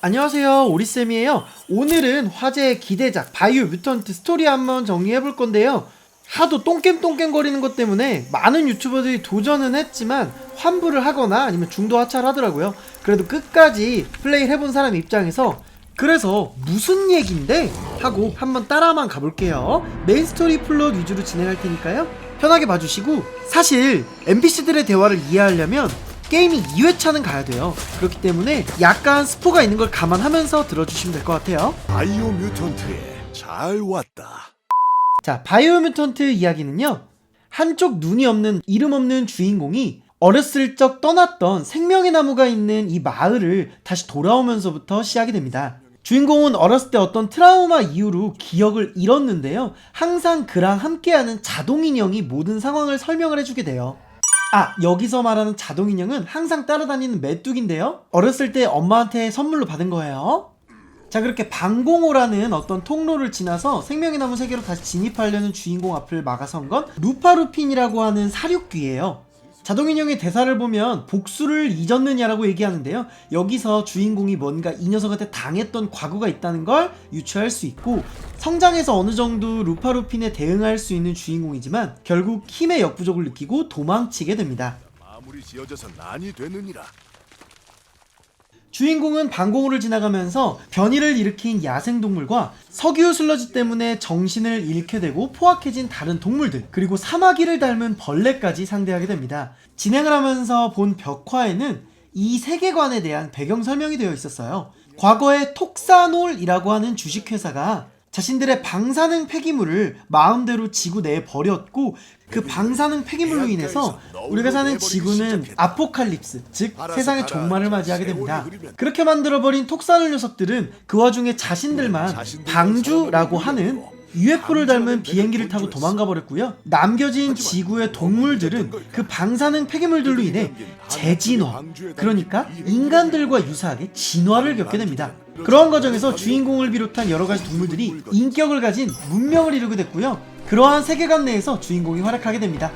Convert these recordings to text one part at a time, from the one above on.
안녕하세요, 오리쌤이에요. 오늘은 화제의 기대작 바이오 뮤턴트 스토리 한번 정리해볼 건데요. 하도 똥겜거리는 것 때문에 많은 유튜버들이 도전은 했지만 환불을 하거나 아니면 중도 하차를 하더라고요. 그래도 끝까지 플레이를 해본 사람 입장에서 그래서 무슨 얘긴데? 하고 한번 따라만 가볼게요. 메인 스토리 플롯 위주로 진행할 테니까요, 편하게 봐주시고, 사실 NPC들의 대화를 이해하려면 게임이 2회차는 가야 돼요. 그렇기 때문에 약간 스포가 있는 걸 감안하면서 들어주시면 될 것 같아요. 바이오 뮤턴트에 잘 왔다. 자, 바이오 뮤턴트 이야기는요, 한쪽 눈이 없는 이름 없는 주인공이 어렸을 적 떠났던 생명의 나무가 있는 이 마을을 다시 돌아오면서부터 시작이 됩니다. 주인공은 어렸을 때 어떤 트라우마 이후로 기억을 잃었는데요, 항상 그랑 함께하는 자동인형이 모든 상황을 설명을 해주게 돼요. 여기서 말하는 자동인형은 항상 따라다니는 메뚜기인데요, 어렸을 때 엄마한테 선물로 받은 거예요. 자, 그렇게 방공호라는 어떤 통로를 지나서 생명의 나무 세계로 다시 진입하려는 주인공 앞을 막아선 건 루파루핀이라고 하는 사육귀예요. 자동인형의 대사를 보면 복수를 잊었느냐라고 얘기하는데요, 여기서 주인공이 뭔가 이 녀석한테 당했던 과거가 있다는 걸 유추할 수 있고, 성장해서 어느 정도 루파루핀에 대응할 수 있는 주인공이지만 결국 힘의 역부족을 느끼고 도망치게 됩니다. 마무리 지어져서 난이 되느니라. 주인공은 방공호를 지나가면서 변이를 일으킨 야생동물과 석유 슬러지 때문에 정신을 잃게 되고 포악해진 다른 동물들, 그리고 사마귀를 닮은 벌레까지 상대하게 됩니다. 진행을 하면서 본 벽화에는 이 세계관에 대한 배경 설명이 되어 있었어요. 과거에 톡사놀이라고 하는 주식회사가 자신들의 방사능 폐기물을 마음대로 지구 내에 버렸고, 그 방사능 폐기물로 인해서 우리가 사는 지구는 아포칼립스, 즉 세상의 종말을 맞이하게 됩니다. 그렇게 만들어버린 톡사놀 녀석들은 그 와중에 자신들만 방주라고 하는 UFO를 닮은 비행기를 타고 도망가 버렸고요. 남겨진 지구의 동물들은 그 방사능 폐기물들로 인해 재진화, 그러니까 인간들과 유사하게 진화를 겪게 됩니다. 그러한 과정에서 주인공을 비롯한 여러가지 동물들이 인격을 가진 문명을 이루게 됐고요. 그러한 세계관 내에서 주인공이 활약하게 됩니다.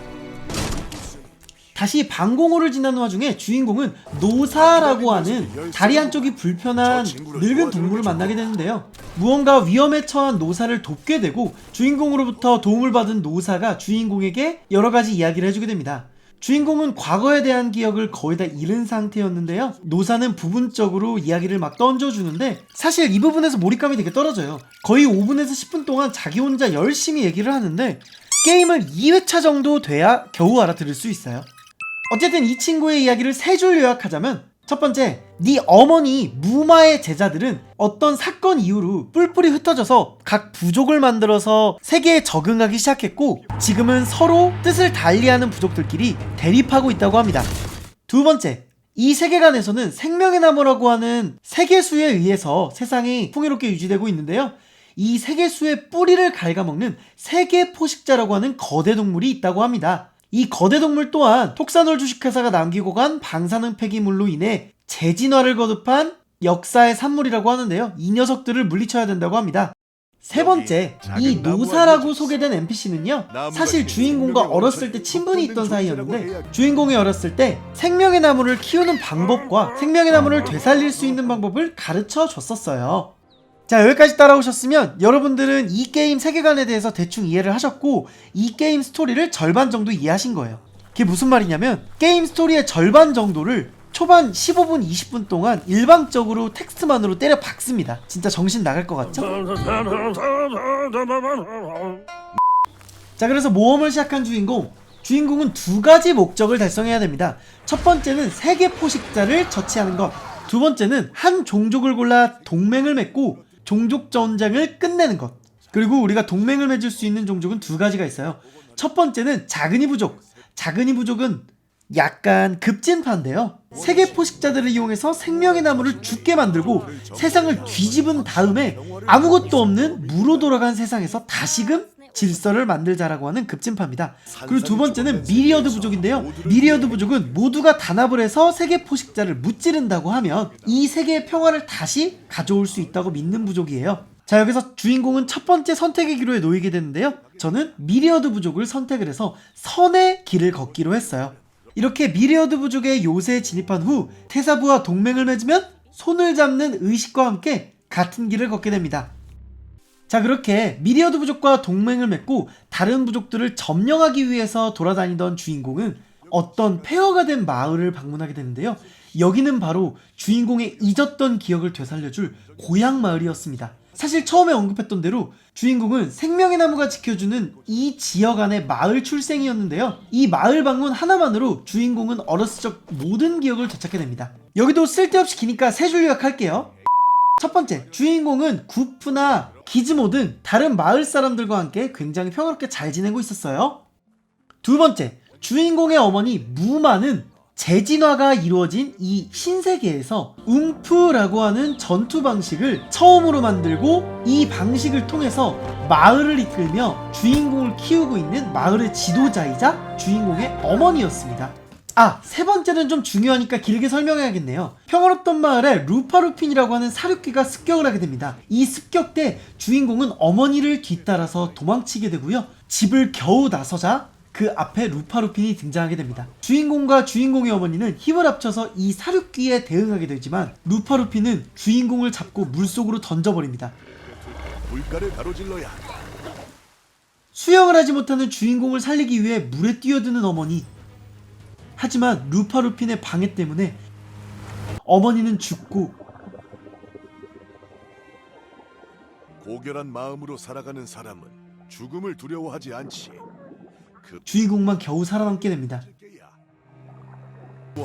다시 방공호를 지나는 와중에 주인공은 노사라고 하는 다리 한쪽이 불편한 늙은 동물을 만나게 되는데요, 무언가 위험에 처한 노사를 돕게 되고 주인공으로부터 도움을 받은 노사가 주인공에게 여러가지 이야기를 해주게 됩니다. 주인공은 과거에 대한 기억을 거의 다 잃은 상태였는데요, 노사는 부분적으로 이야기를 막 던져주는데 사실 이 부분에서 몰입감이 되게 떨어져요. 거의 5분에서 10분 동안 자기 혼자 열심히 얘기를 하는데 게임을 2회차 정도 돼야 겨우 알아들을 수 있어요. 어쨌든 이 친구의 이야기를 3줄 요약하자면, 첫 번째, 네 어머니 무마의 제자들은 어떤 사건 이후로 뿔뿔이 흩어져서 각 부족을 만들어서 세계에 적응하기 시작했고, 지금은 서로 뜻을 달리하는 부족들끼리 대립하고 있다고 합니다. 두 번째, 이 세계관에서는 생명의 나무라고 하는 세계수에 의해서 세상이 풍요롭게 유지되고 있는데요, 이 세계수의 뿌리를 갉아먹는 세계포식자라고 하는 거대 동물이 있다고 합니다. 이 거대 동물 또한 톡사놀 주식회사가 남기고 간 방사능 폐기물로 인해 재진화를 거듭한 역사의 산물이라고 하는데요, 이 녀석들을 물리쳐야 된다고 합니다. 세 번째, 이 노사라고 소개된 NPC는요, 사실 주인공과 어렸을 때 친분이 있던 사이였는데 주인공이 어렸을 때 생명의 나무를 키우는 방법과 생명의 나무를 되살릴 수 있는 방법을 가르쳐 줬었어요. 자, 여기까지 따라오셨으면 여러분들은 이 게임 세계관에 대해서 대충 이해를 하셨고, 이 게임 스토리를 절반 정도 이해하신 거예요. 그게 무슨 말이냐면, 게임 스토리의 절반 정도를 초반 15분, 20분 동안 일방적으로 텍스트만으로 때려 박습니다. 진짜 정신 나갈 것 같죠? 자, 그래서 모험을 시작한 주인공은 2가지 목적을 달성해야 됩니다. 첫 번째는 세계 포식자를 처치하는 것, 두 번째는 한 종족을 골라 동맹을 맺고 종족 전쟁을 끝내는 것. 그리고 우리가 동맹을 맺을 수 있는 종족은 2가지가 있어요. 첫 번째는 자그니 부족. 자그니 부족은 약간 급진파인데요, 세계 포식자들을 이용해서 생명의 나무를 죽게 만들고 세상을 뒤집은 다음에 아무것도 없는 무로 돌아간 세상에서 다시금 질서를 만들자라고 하는 급진파입니다. 그리고 두 번째는 미리어드 부족인데요, 미리어드 부족은 모두가 단합을 해서 세계 포식자를 무찌른다고 하면 이 세계의 평화를 다시 가져올 수 있다고 믿는 부족이에요. 자, 여기서 주인공은 첫 번째 선택의 기로에 놓이게 되는데요, 저는 미리어드 부족을 선택을 해서 선의 길을 걷기로 했어요. 이렇게 미리어드 부족의 요새에 진입한 후 테사부와 동맹을 맺으면 손을 잡는 의식과 함께 같은 길을 걷게 됩니다. 자, 그렇게 미리어드 부족과 동맹을 맺고 다른 부족들을 점령하기 위해서 돌아다니던 주인공은 어떤 폐허가 된 마을을 방문하게 되는데요. 여기는 바로 주인공의 잊었던 기억을 되살려줄 고향 마을이었습니다. 사실 처음에 언급했던 대로 주인공은 생명의 나무가 지켜주는 이 지역 안의 마을 출생이었는데요. 이 마을 방문 하나만으로 주인공은 어렸을 적 모든 기억을 되찾게 됩니다. 여기도 쓸데없이 기니까 세 줄 요약할게요. 첫 번째, 주인공은 구프나 기즈모 등 다른 마을 사람들과 함께 굉장히 평화롭게 잘 지내고 있었어요. 두 번째, 주인공의 어머니 무마는 재진화가 이루어진 이 신세계에서 웅프라고 하는 전투 방식을 처음으로 만들고 이 방식을 통해서 마을을 이끌며 주인공을 키우고 있는 마을의 지도자이자 주인공의 어머니였습니다. 아, 세 번째는 좀 중요하니까 길게 설명해야겠네요. 평화롭던 마을에 루파루핀이라고 하는 사륙귀가 습격을 하게 됩니다. 이 습격 때 주인공은 어머니를 뒤따라서 도망치게 되고요. 집을 겨우 나서자 그 앞에 루파루핀이 등장하게 됩니다. 주인공과 주인공의 어머니는 힘을 합쳐서 이 사륙귀에 대응하게 되지만 루파루핀은 주인공을 잡고 물속으로 던져버립니다. 물가를 가로질러야 한다. 수영을 하지 못하는 주인공을 살리기 위해 물에 뛰어드는 어머니. 하지만 루파루핀의 방해 때문에 어머니는 죽고 고결한 마음으로 살아가는 사람은 죽음을 두려워하지 않지. 주인공만 겨우 살아남게 됩니다.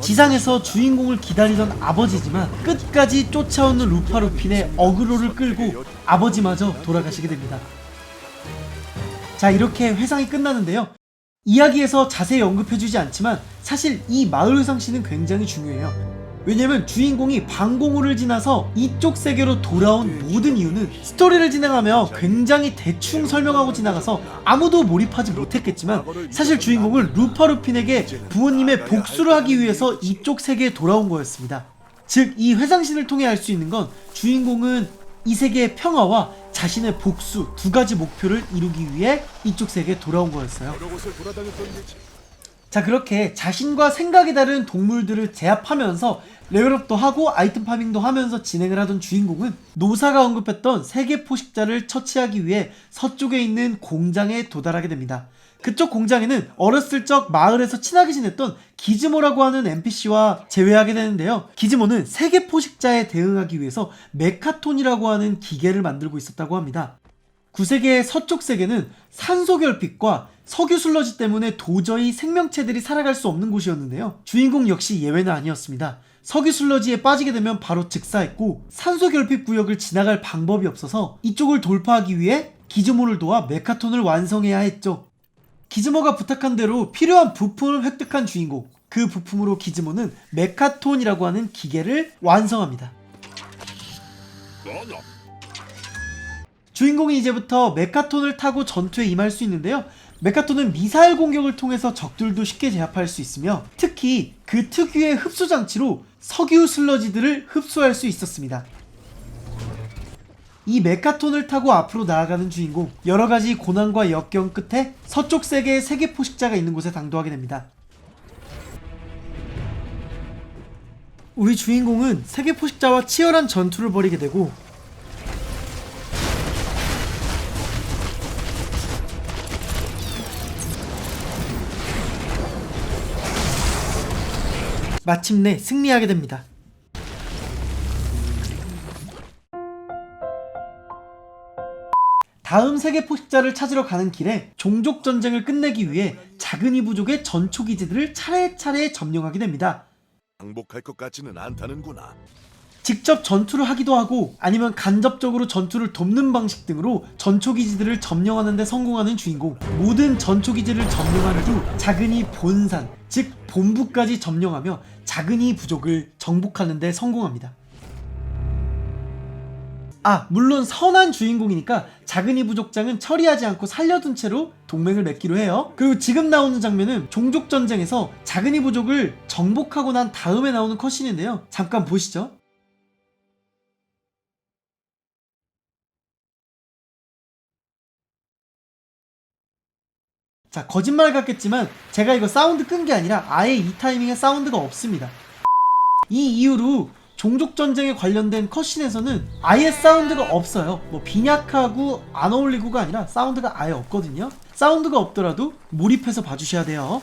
지상에서 주인공을 기다리던 아버지지만 끝까지 쫓아오는 루파루핀의 어그로를 끌고 아버지마저 돌아가시게 됩니다. 자, 이렇게 회상이 끝나는데요. 이야기에서 자세히 언급해주지 않지만 사실 이 마을 회상씬은 굉장히 중요해요. 왜냐면 주인공이 방공호를 지나서 이쪽 세계로 돌아온 모든 이유는 스토리를 진행하며 굉장히 대충 설명하고 지나가서 아무도 몰입하지 못했겠지만 사실 주인공은 루파루핀에게 부모님의 복수를 하기 위해서 이쪽 세계에 돌아온 거였습니다. 즉, 이 회상신을 통해 알 수 있는 건 주인공은 이 세계의 평화와 자신의 복수 두 가지 목표를 이루기 위해 이쪽 세계에 돌아온 거였어요. 자, 그렇게 자신과 생각이 다른 동물들을 제압하면서 레벨업도 하고 아이템 파밍도 하면서 진행을 하던 주인공은 노사가 언급했던 세계 포식자를 처치하기 위해 서쪽에 있는 공장에 도달하게 됩니다. 그쪽 공장에는 어렸을 적 마을에서 친하게 지냈던 기즈모라고 하는 NPC와 재회하게 되는데요. 기즈모는 세계 포식자에 대응하기 위해서 메카톤이라고 하는 기계를 만들고 있었다고 합니다. 구세계의 서쪽 세계는 산소 결핍과 석유 슬러지 때문에 도저히 생명체들이 살아갈 수 없는 곳이었는데요. 주인공 역시 예외는 아니었습니다. 석유 슬러지에 빠지게 되면 바로 즉사했고 산소 결핍 구역을 지나갈 방법이 없어서 이쪽을 돌파하기 위해 기즈모를 도와 메카톤을 완성해야 했죠. 기즈모가 부탁한 대로 필요한 부품을 획득한 주인공. 그 부품으로 기즈모는 메카톤이라고 하는 기계를 완성합니다. 주인공이 이제부터 메카톤을 타고 전투에 임할 수 있는데요. 메카톤은 미사일 공격을 통해서 적들도 쉽게 제압할 수 있으며 특히 그 특유의 흡수 장치로 석유 슬러지들을 흡수할 수 있었습니다. 이 메카톤을 타고 앞으로 나아가는 주인공, 여러가지 고난과 역경 끝에 서쪽 세계의 세계 포식자가 있는 곳에 당도하게 됩니다. 우리 주인공은 세계 포식자와 치열한 전투를 벌이게 되고 마침내 승리하게 됩니다. 다음 세계 포식자를 찾으러 가는 길에 종족 전쟁을 끝내기 위해 작은이 부족의 전초기지들을 차례차례 점령하게 됩니다. 항복할 것 같지는 않다는구나. 직접 전투를 하기도 하고 아니면 간접적으로 전투를 돕는 방식 등으로 전초기지들을 점령하는 데 성공하는 주인공. 모든 전초기지를 점령한 후 작은이 본산, 즉 본부까지 점령하며 작은이 부족을 정복하는 데 성공합니다. 아, 물론 선한 주인공이니까 작은이 부족장은 처리하지 않고 살려둔 채로 동맹을 맺기로 해요. 그리고 지금 나오는 장면은 종족전쟁에서 작은이 부족을 정복하고 난 다음에 나오는 컷신인데요. 잠깐 보시죠. 자, 거짓말 같겠지만 제가 이거 사운드 끈 게 아니라 아예 이 타이밍에 사운드가 없습니다. 이 이후로 종족 전쟁에 관련된 컷신에서는 아예 사운드가 없어요. 뭐 빈약하고 안 어울리고가 아니라 사운드가 아예 없거든요. 사운드가 없더라도 몰입해서 봐주셔야 돼요.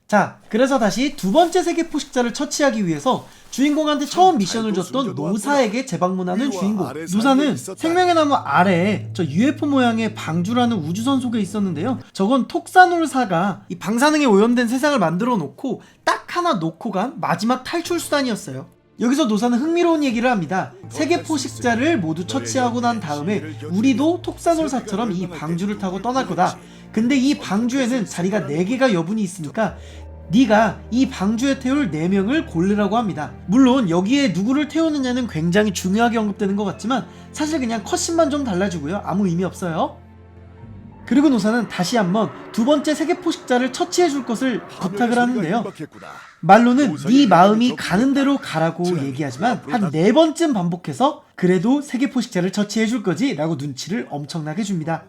자, 그래서 다시 두 번째 세계 포식자를 처치하기 위해서 주인공한테 처음 미션을 줬던 노사에게 재방문하는 주인공. 노사는 생명의 나무 아래에 저 UFO 모양의 방주라는 우주선 속에 있었는데요. 저건 톡사놀사가 이 방사능에 오염된 세상을 만들어 놓고 딱 하나 놓고 간 마지막 탈출 수단이었어요. 여기서 노사는 흥미로운 얘기를 합니다. 세계 포식자를 모두 처치하고 난 다음에 우리도 톡사놀사처럼 이 방주를 타고 떠날 거다. 근데 이 방주에는 자리가 4개가 여분이 있으니까 네가 이 방주에 태울 4명을 고르라고 합니다. 물론 여기에 누구를 태우느냐는 굉장히 중요하게 언급되는 것 같지만 사실 그냥 컷신만 좀 달라지고요. 아무 의미 없어요. 그리고 노사는 다시 한번 두 번째 세계 포식자를 처치해 줄 것을 부탁을 하는데요. 말로는 네 마음이 가는 대로 가라고 얘기하지만 한 4번쯤 반복해서 그래도 세계 포식자를 처치해 줄 거지 라고 눈치를 엄청나게 줍니다.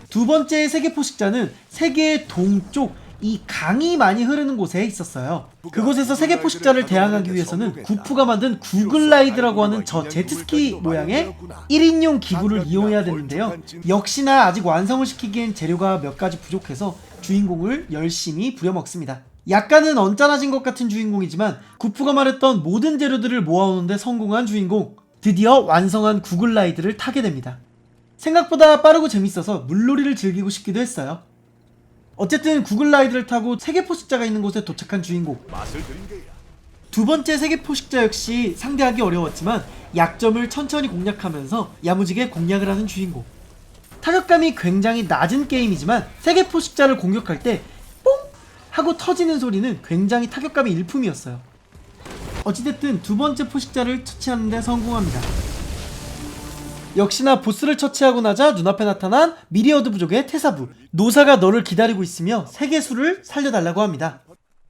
두 번째 세계 포식자는 세계의 동쪽 이 강이 많이 흐르는 곳에 있었어요. 그곳에서 세계 포식자를 대항하기 위해서는 구프가 만든 구글라이드라고 하는 저 제트스키 모양의 1인용 기구를 이용해야 되는데요. 역시나 아직 완성을 시키기엔 재료가 몇 가지 부족해서 주인공을 열심히 부려먹습니다. 약간은 언짢아진 것 같은 주인공이지만 구프가 말했던 모든 재료들을 모아오는데 성공한 주인공. 드디어 완성한 구글라이드를 타게 됩니다. 생각보다 빠르고 재밌어서 물놀이를 즐기고 싶기도 했어요. 어쨌든 구글라이드를 타고 세계 포식자가 있는 곳에 도착한 주인공. 두 번째 세계 포식자 역시 상대하기 어려웠지만 약점을 천천히 공략하면서 야무지게 공략을 하는 주인공. 타격감이 굉장히 낮은 게임이지만 세계 포식자를 공격할 때 뽕! 하고 터지는 소리는 굉장히 타격감이 일품이었어요. 어찌됐든 두 번째 포식자를 처치하는 데 성공합니다. 역시나 보스를 처치하고 나자 눈앞에 나타난 미리어드 부족의 태사부. 노사가 너를 기다리고 있으며 세계수를 살려달라고 합니다.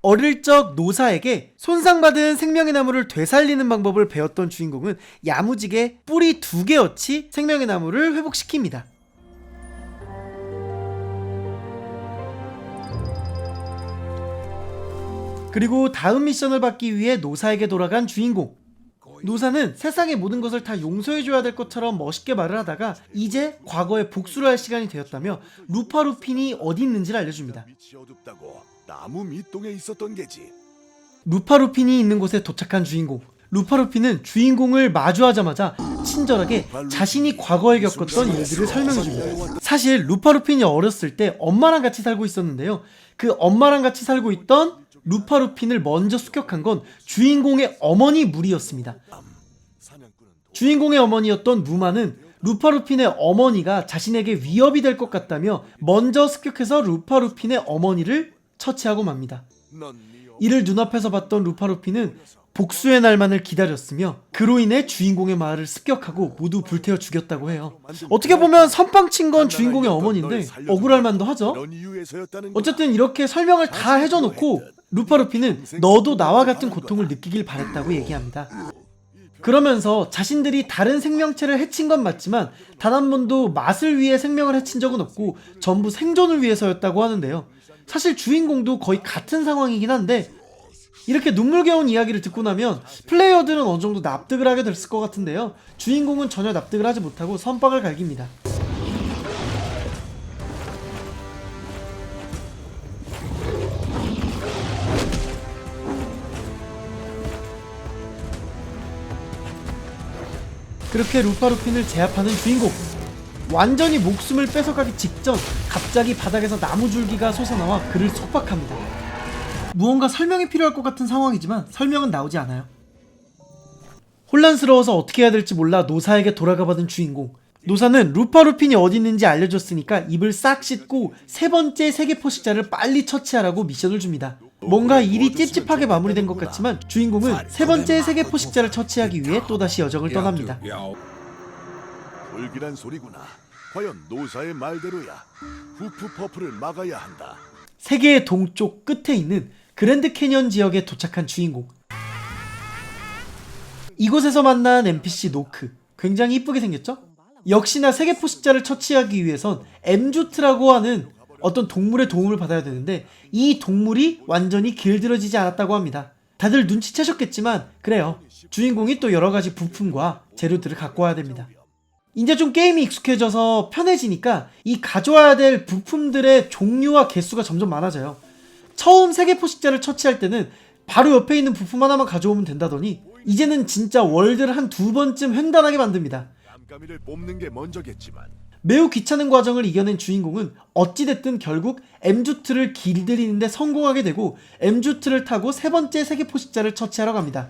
어릴 적 노사에게 손상받은 생명의 나무를 되살리는 방법을 배웠던 주인공은 야무지게 뿌리 2개어치 생명의 나무를 회복시킵니다. 그리고 다음 미션을 받기 위해 노사에게 돌아간 주인공. 노사는 세상의 모든 것을 다 용서해줘야 될 것처럼 멋있게 말을 하다가 이제 과거에 복수를 할 시간이 되었다며 루파루핀이 어디 있는지를 알려줍니다. 루파루핀이 있는 곳에 도착한 주인공. 루파루핀은 주인공을 마주하자마자 친절하게 자신이 과거에 겪었던 일들을 설명해줍니다. 사실 루파루핀이 어렸을 때 엄마랑 같이 살고 있었는데요. 그 엄마랑 같이 살고 있던 루파루핀을 먼저 습격한 건 주인공의 어머니 무리였습니다. 주인공의 어머니였던 무마는 루파루핀의 어머니가 자신에게 위협이 될 것 같다며 먼저 습격해서 루파루핀의 어머니를 처치하고 맙니다. 이를 눈앞에서 봤던 루파루핀은 복수의 날만을 기다렸으며 그로 인해 주인공의 마을을 습격하고 모두 불태워 죽였다고 해요. 어떻게 보면 선빵 친 건 주인공의 어머니인데 억울할 만도 하죠. 어쨌든 이렇게 설명을 다 해줘놓고 루파루핀은 너도 나와 같은 고통을 느끼길 바랬다고 얘기합니다. 그러면서 자신들이 다른 생명체를 해친 건 맞지만 단 한 번도 맛을 위해 생명을 해친 적은 없고 전부 생존을 위해서였다고 하는데요. 사실 주인공도 거의 같은 상황이긴 한데 이렇게 눈물겨운 이야기를 듣고 나면 플레이어들은 어느 정도 납득을 하게 됐을 것 같은데요. 주인공은 전혀 납득을 하지 못하고 선빵을 갈깁니다. 그렇게 루파루핀을 제압하는 주인공. 완전히 목숨을 뺏어가기 직전 갑자기 바닥에서 나무줄기가 솟아나와 그를 속박합니다. 무언가 설명이 필요할 것 같은 상황이지만 설명은 나오지 않아요. 혼란스러워서 어떻게 해야 될지 몰라 노사에게 돌아가 받은 주인공. 노사는 루파루핀이 어디 있는지 알려줬으니까 입을 싹 씻고 세 번째 세계 포식자를 빨리 처치하라고 미션을 줍니다. 뭔가 일이 찝찝하게 마무리된 것 같지만 주인공은 세 번째 세계 포식자를 처치하기 위해 또다시 여정을 떠납니다. 불길한 소리구나. 과연 노사의 말대로야. 후프 퍼프를 막아야 한다. 세계의 동쪽 끝에 있는 그랜드 캐년 지역에 도착한 주인공. 이곳에서 만난 NPC 노크. 굉장히 이쁘게 생겼죠? 역시나 세계 포식자를 처치하기 위해선 엠주트라고 하는 어떤 동물의 도움을 받아야 되는데 이 동물이 완전히 길들여지지 않았다고 합니다. 다들 눈치채셨겠지만 그래요. 주인공이 또 여러가지 부품과 재료들을 갖고 와야 됩니다. 이제 좀 게임이 익숙해져서 편해지니까 이 가져와야 될 부품들의 종류와 개수가 점점 많아져요. 처음 세계 포식자를 처치할 때는 바로 옆에 있는 부품 하나만 가져오면 된다더니 이제는 진짜 월드를 한 2번쯤 횡단하게 만듭니다. 깜깜이를 뽑는 게 먼저겠지만 매우 귀찮은 과정을 이겨낸 주인공은 어찌됐든 결국 엠주트를 길들이는데 성공하게 되고 엠주트를 타고 3번째 세계 포식자를 처치하러 갑니다.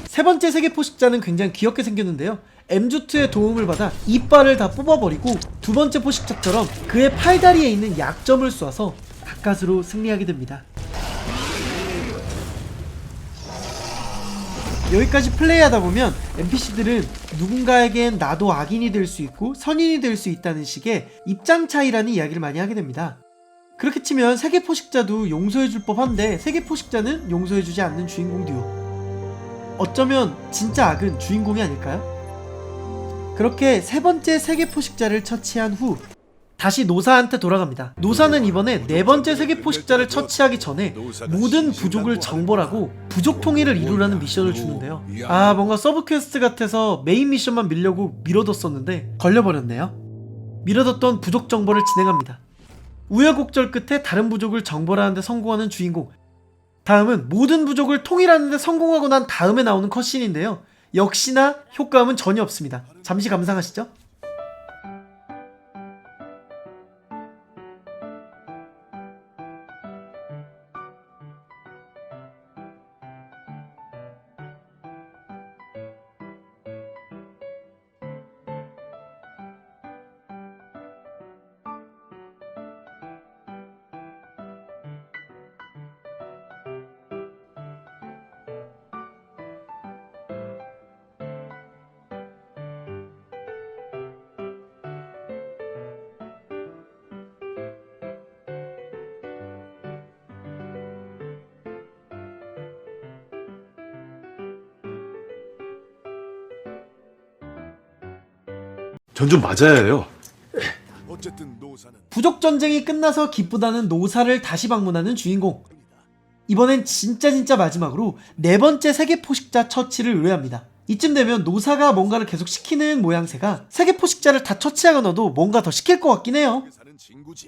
세 번째 세계 포식자는 굉장히 귀엽게 생겼는데요. 엠주트의 도움을 받아 이빨을 다 뽑아버리고 두 번째 포식자처럼 그의 팔다리에 있는 약점을 쏘아서 가까스로 승리하게 됩니다. 여기까지 플레이하다 보면 NPC들은 누군가에겐 나도 악인이 될 수 있고 선인이 될 수 있다는 식의 입장 차이라는 이야기를 많이 하게 됩니다. 그렇게 치면 세계 포식자도 용서해줄 법한데 세계 포식자는 용서해주지 않는 주인공 듀오. 어쩌면 진짜 악은 주인공이 아닐까요? 그렇게 3번째 세계 포식자를 처치한 후 다시 노사한테 돌아갑니다. 노사는 이번에 4번째 세계 포식자를 처치하기 전에 모든 부족을 정벌하고 부족 통일을 이루라는 미션을 주는데요. 아, 뭔가 서브 퀘스트 같아서 메인 미션만 밀려고 미뤄뒀었는데 걸려버렸네요. 미뤄뒀던 부족 정벌을 진행합니다. 우여곡절 끝에 다른 부족을 정벌하는데 성공하는 주인공. 다음은 모든 부족을 통일하는데 성공하고 난 다음에 나오는 컷신인데요. 역시나 효과음은 전혀 없습니다. 잠시 감상하시죠. 전 좀 맞아야 해요. 어쨌든 노사는 부족 전쟁이 끝나서 기쁘다는 노사를 다시 방문하는 주인공. 이번엔 진짜 마지막으로 4번째 세계 포식자 처치를 의뢰합니다. 이쯤 되면 노사가 뭔가를 계속 시키는 모양새가 세계 포식자를 다 처치하거나도 뭔가 더 시킬 것 같긴 해요. 사는 친구지.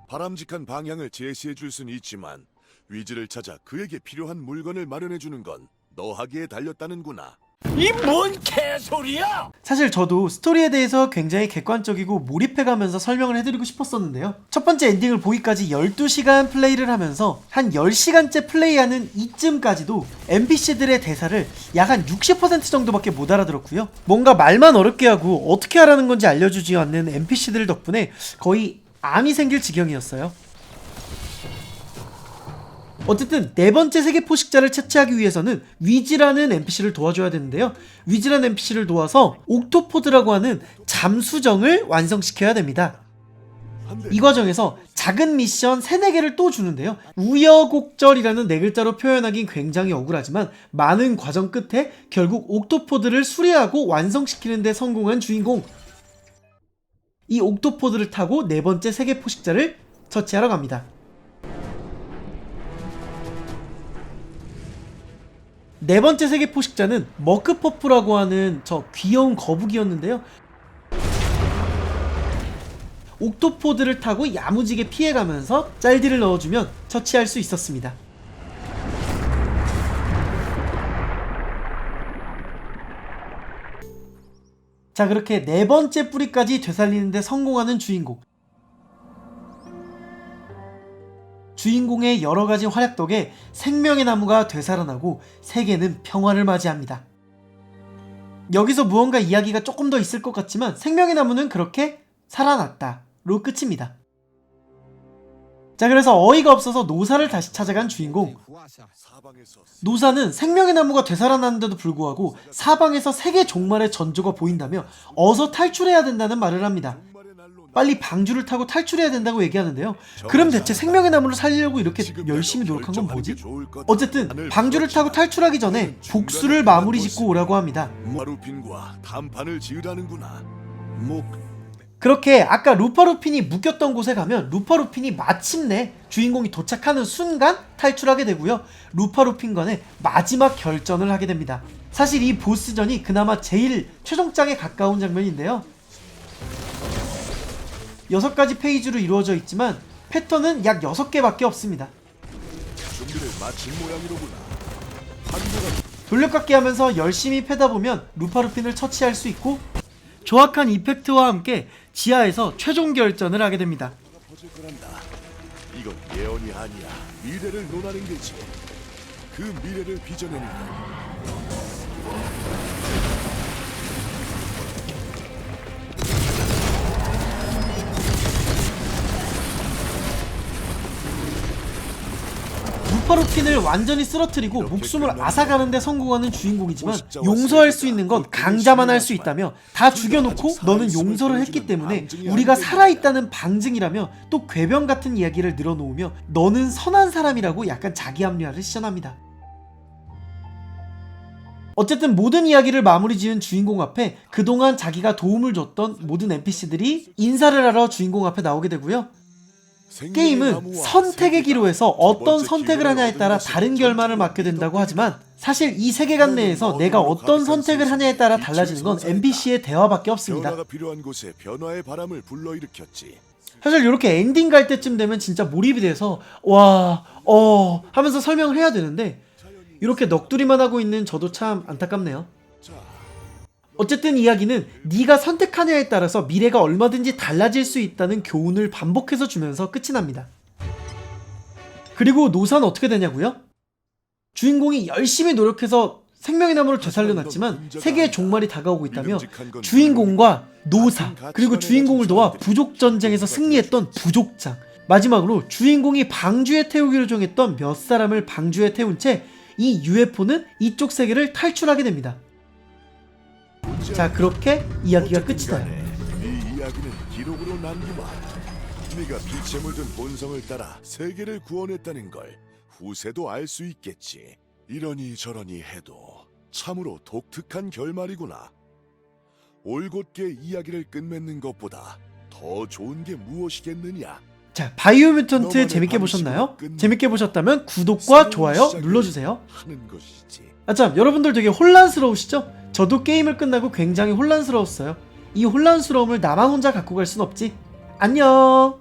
바람직한 방향을 제시해 줄 수는 있지만 위즈를 찾아 그에게 필요한 물건을 마련해 주는 건 너 하기에 달렸다는구나. 이 뭔 개소리야! 사실 저도 스토리에 대해서 굉장히 객관적이고 몰입해가면서 설명을 해드리고 싶었었는데요. 첫 번째 엔딩을 보기까지 12시간 플레이를 하면서 한 10시간째 플레이하는 이쯤까지도 NPC들의 대사를 약 한 60% 정도밖에 못 알아들었고요. 뭔가 말만 어렵게 하고 어떻게 하라는 건지 알려주지 않는 NPC들 덕분에 거의 암이 생길 지경이었어요. 어쨌든 4번째 세계 포식자를 채취하기 위해서는 위즈라는 NPC를 도와줘야 되는데요. 위즈라는 NPC를 도와서 옥토포드라고 하는 잠수정을 완성시켜야 됩니다. 이 과정에서 작은 미션 3-4개를 또 주는데요. 우여곡절이라는 4글자로 표현하긴 굉장히 억울하지만 많은 과정 끝에 결국 옥토포드를 수리하고 완성시키는 데 성공한 주인공. 이 옥토포드를 타고 4번째 세계 포식자를 처치하러 갑니다. 네 번째 세계 포식자는 머크퍼프라고 하는 저 귀여운 거북이였는데요. 옥토포드를 타고 야무지게 피해가면서 짤디를 넣어주면 처치할 수 있었습니다. 자, 그렇게 4번째 뿌리까지 되살리는데 성공하는 주인공. 주인공의 여러가지 활약 덕에 생명의 나무가 되살아나고 세계는 평화를 맞이합니다. 여기서 무언가 이야기가 조금 더 있을 것 같지만 생명의 나무는 그렇게 살아났다로 끝입니다. 자, 그래서 어이가 없어서 노사를 다시 찾아간 주인공. 노사는 생명의 나무가 되살아났는데도 불구하고 사방에서 세계 종말의 전조가 보인다며 어서 탈출해야 된다는 말을 합니다. 빨리 방주를 타고 탈출해야 된다고 얘기하는데요. 그럼 대체 생명의 나무를 살리려고 이렇게 열심히 노력한 건 뭐지? 어쨌든 방주를 타고 탈출하기 전에 복수를 마무리 짓고 오라고 합니다. 루파루핀과 단판을 지으라는구나. 그렇게 아까 루파루핀이 묶였던 곳에 가면 루파루핀이 마침내 주인공이 도착하는 순간 탈출하게 되고요. 루파루핀과의 마지막 결전을 하게 됩니다. 사실 이 보스전이 그나마 제일 최종장에 가까운 장면인데요. 6가지 페이지로 이루어져 있지만 패턴은 약 6개밖에 없습니다. 준비를 마친 모양이로구나. 돌려깎기 하면서 열심히 패다 보면 루파루핀을 처치할 수 있고 조악한 이펙트와 함께 지하에서 최종 결전을 하게 됩니다. 퍼질 거란다. 이건 예언이 아니야. 미래를 논하는 게지. 그 미래를 빚어내는 거. 루파루핀을 완전히 쓰러뜨리고 목숨을 앗아가는데 성공하는 주인공이지만 용서할 수 있는 건 강자만 할 수 있다며 다 죽여놓고 너는 용서를 했기 때문에 우리가 살아있다는 방증이라며 또 궤변 같은 이야기를 늘어놓으며 너는 선한 사람이라고 약간 자기 합리화를 시전합니다. 어쨌든 모든 이야기를 마무리 지은 주인공 앞에 그동안 자기가 도움을 줬던 모든 NPC들이 인사를 하러 주인공 앞에 나오게 되고요. 게임은 선택의 기로에서 어떤 선택을 하냐에 따라 다른 결말을 맞게 된다고 하지만 사실 이 세계관 내에서 내가 어떤 선택을 하냐에 따라 달라지는 건 NPC의 대화밖에 없습니다. 변화가 필요한 곳에 변화의 바람을 불러일으켰지. 사실 이렇게 엔딩 갈 때쯤 되면 진짜 몰입이 돼서 하면서 설명을 해야 되는데 이렇게 넋두리만 하고 있는 저도 참 안타깝네요. 어쨌든 이야기는 네가 선택하냐에 따라서 미래가 얼마든지 달라질 수 있다는 교훈을 반복해서 주면서 끝이 납니다. 그리고 노사는 어떻게 되냐고요? 주인공이 열심히 노력해서 생명의 나무를 되살려놨지만 세계의 종말이 다가오고 있다며 주인공과 노사 그리고 주인공을 도와 부족 전쟁에서 승리했던 부족장 마지막으로 주인공이 방주에 태우기로 정했던 몇 사람을 방주에 태운 채 이 UFO는 이쪽 세계를 탈출하게 됩니다. 자, 그렇게 이야기가 끝이 나요. 이 이야기는 기록으로 남기마. 네가 빛에 물든 본성을 따라 세계를 구원했다는 걸 후세도 알 수 있겠지. 이러니 저러니 해도 참으로 독특한 결말이구나. 올곧게 이야기를 끝맺는 것보다 더 좋은 게 무엇이겠느냐. 자, 바이오 뮤턴트 재밌게 보셨나요? 재밌게 보셨다면 구독과 좋아요 눌러주세요. 하는 것이지. 아참, 여러분들 되게 혼란스러우시죠? 저도 게임을 끝나고 굉장히 혼란스러웠어요. 이 혼란스러움을 나만 혼자 갖고 갈 순 없지. 안녕.